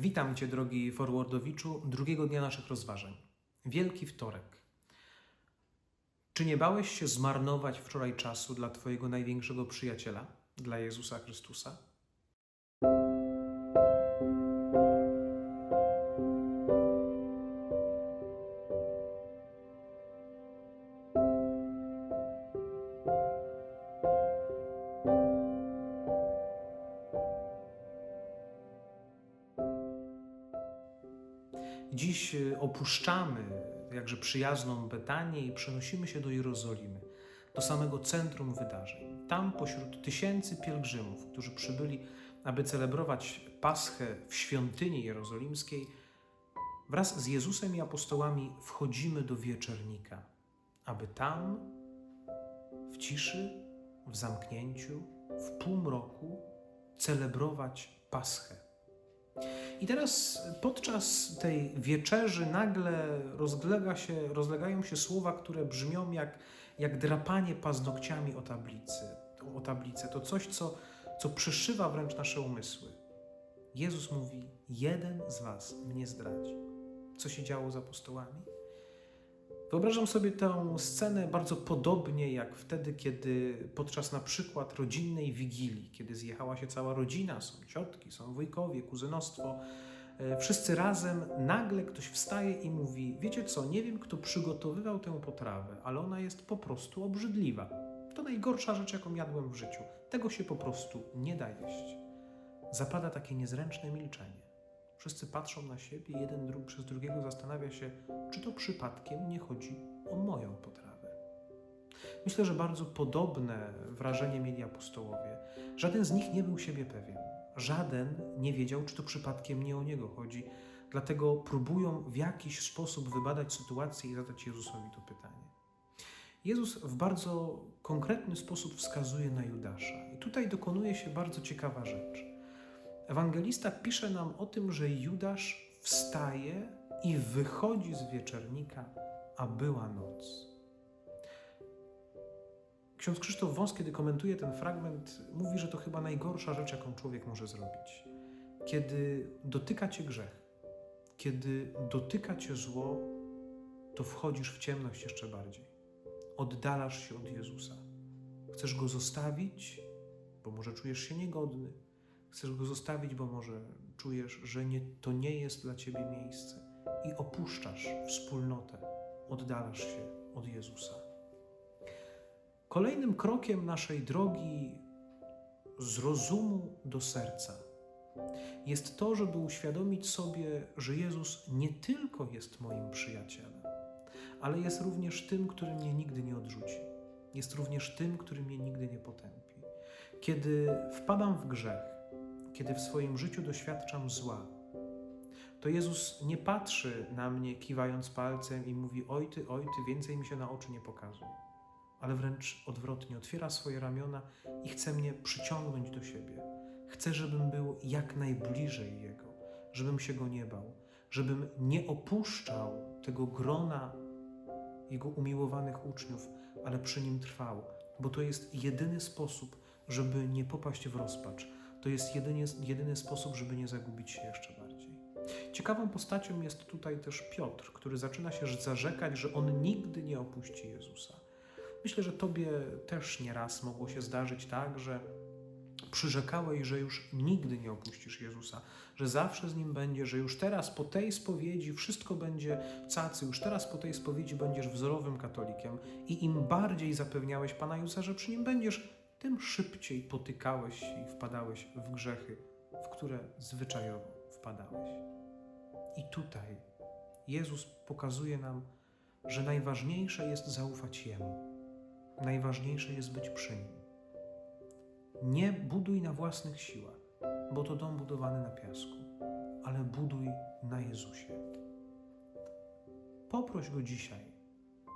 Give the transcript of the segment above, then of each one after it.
Witam Cię, drogi forwardowiczu, drugiego dnia naszych rozważań. Wielki Wtorek. Czy nie bałeś się zmarnować wczoraj czasu dla Twojego największego przyjaciela, dla Jezusa Chrystusa? Dziś opuszczamy jakże przyjazną Betanię i przenosimy się do Jerozolimy, do samego centrum wydarzeń. Tam pośród tysięcy pielgrzymów, którzy przybyli, aby celebrować Paschę w świątyni jerozolimskiej, wraz z Jezusem i apostołami wchodzimy do wieczernika, aby tam w ciszy, w zamknięciu, w półmroku celebrować Paschę. I teraz podczas tej wieczerzy nagle rozlegają się słowa, które brzmią jak drapanie paznokciami o tablicę. To coś, co przeszywa wręcz nasze umysły. Jezus mówi: jeden z was mnie zdradzi. Co się działo z apostołami? Wyobrażam sobie tę scenę bardzo podobnie jak wtedy, kiedy podczas na przykład rodzinnej wigilii, kiedy zjechała się cała rodzina, są ciotki, są wujkowie, kuzynostwo, wszyscy razem, nagle ktoś wstaje i mówi: wiecie co, nie wiem, kto przygotowywał tę potrawę, ale ona jest po prostu obrzydliwa. To najgorsza rzecz, jaką jadłem w życiu. Tego się po prostu nie da jeść. Zapada takie niezręczne milczenie. Wszyscy patrzą na siebie, jeden przez drugiego zastanawia się, czy to przypadkiem nie chodzi o moją potrawę. Myślę, że bardzo podobne wrażenie mieli apostołowie. Żaden z nich nie był siebie pewien. Żaden nie wiedział, czy to przypadkiem nie o niego chodzi. Dlatego próbują w jakiś sposób wybadać sytuację i zadać Jezusowi to pytanie. Jezus w bardzo konkretny sposób wskazuje na Judasza. I tutaj dokonuje się bardzo ciekawa rzecz. Ewangelista pisze nam o tym, że Judasz wstaje i wychodzi z wieczernika, a była noc. Ksiądz Krzysztof Wąs, kiedy komentuje ten fragment, mówi, że to chyba najgorsza rzecz, jaką człowiek może zrobić. Kiedy dotyka cię grzech, kiedy dotyka cię zło, to wchodzisz w ciemność jeszcze bardziej. Oddalasz się od Jezusa. Chcesz Go zostawić, bo może czujesz się niegodny. Chcesz Go zostawić, bo może czujesz, że to nie jest dla ciebie miejsce. I opuszczasz wspólnotę, oddalasz się od Jezusa. Kolejnym krokiem naszej drogi z rozumu do serca jest to, żeby uświadomić sobie, że Jezus nie tylko jest moim przyjacielem, ale jest również tym, który mnie nigdy nie odrzuci. Jest również tym, który mnie nigdy nie potępi. Kiedy wpadam w grzech, kiedy w swoim życiu doświadczam zła, to Jezus nie patrzy na mnie kiwając palcem i mówi: oj ty, więcej mi się na oczy nie pokazuj. Ale wręcz odwrotnie, otwiera swoje ramiona i chce mnie przyciągnąć do siebie. Chce, żebym był jak najbliżej Jego, żebym się Go nie bał, żebym nie opuszczał tego grona Jego umiłowanych uczniów, ale przy Nim trwał, bo to jest jedyny sposób, żeby nie popaść w rozpacz. To jest jedyny sposób, żeby nie zagubić się jeszcze bardziej. Ciekawą postacią jest tutaj też Piotr, który zaczyna się zarzekać, że on nigdy nie opuści Jezusa. Myślę, że Tobie też nieraz mogło się zdarzyć tak, że przyrzekałeś, że już nigdy nie opuścisz Jezusa, że zawsze z Nim będziesz, że już teraz po tej spowiedzi wszystko będzie cacy, już teraz po tej spowiedzi będziesz wzorowym katolikiem i im bardziej zapewniałeś Pana Jezusa, że przy Nim będziesz, tym szybciej potykałeś się i wpadałeś w grzechy, w które zwyczajowo wpadałeś. I tutaj Jezus pokazuje nam, że najważniejsze jest zaufać Jemu. Najważniejsze jest być przy Nim. Nie buduj na własnych siłach, bo to dom budowany na piasku, ale buduj na Jezusie. Poproś Go dzisiaj,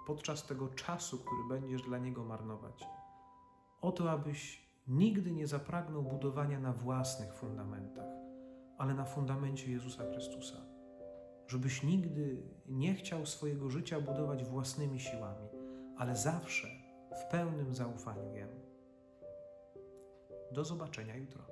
podczas tego czasu, który będziesz dla Niego marnować, o to, abyś nigdy nie zapragnął budowania na własnych fundamentach, ale na fundamencie Jezusa Chrystusa. Żebyś nigdy nie chciał swojego życia budować własnymi siłami, ale zawsze w pełnym zaufaniu Jemu. Do zobaczenia jutro.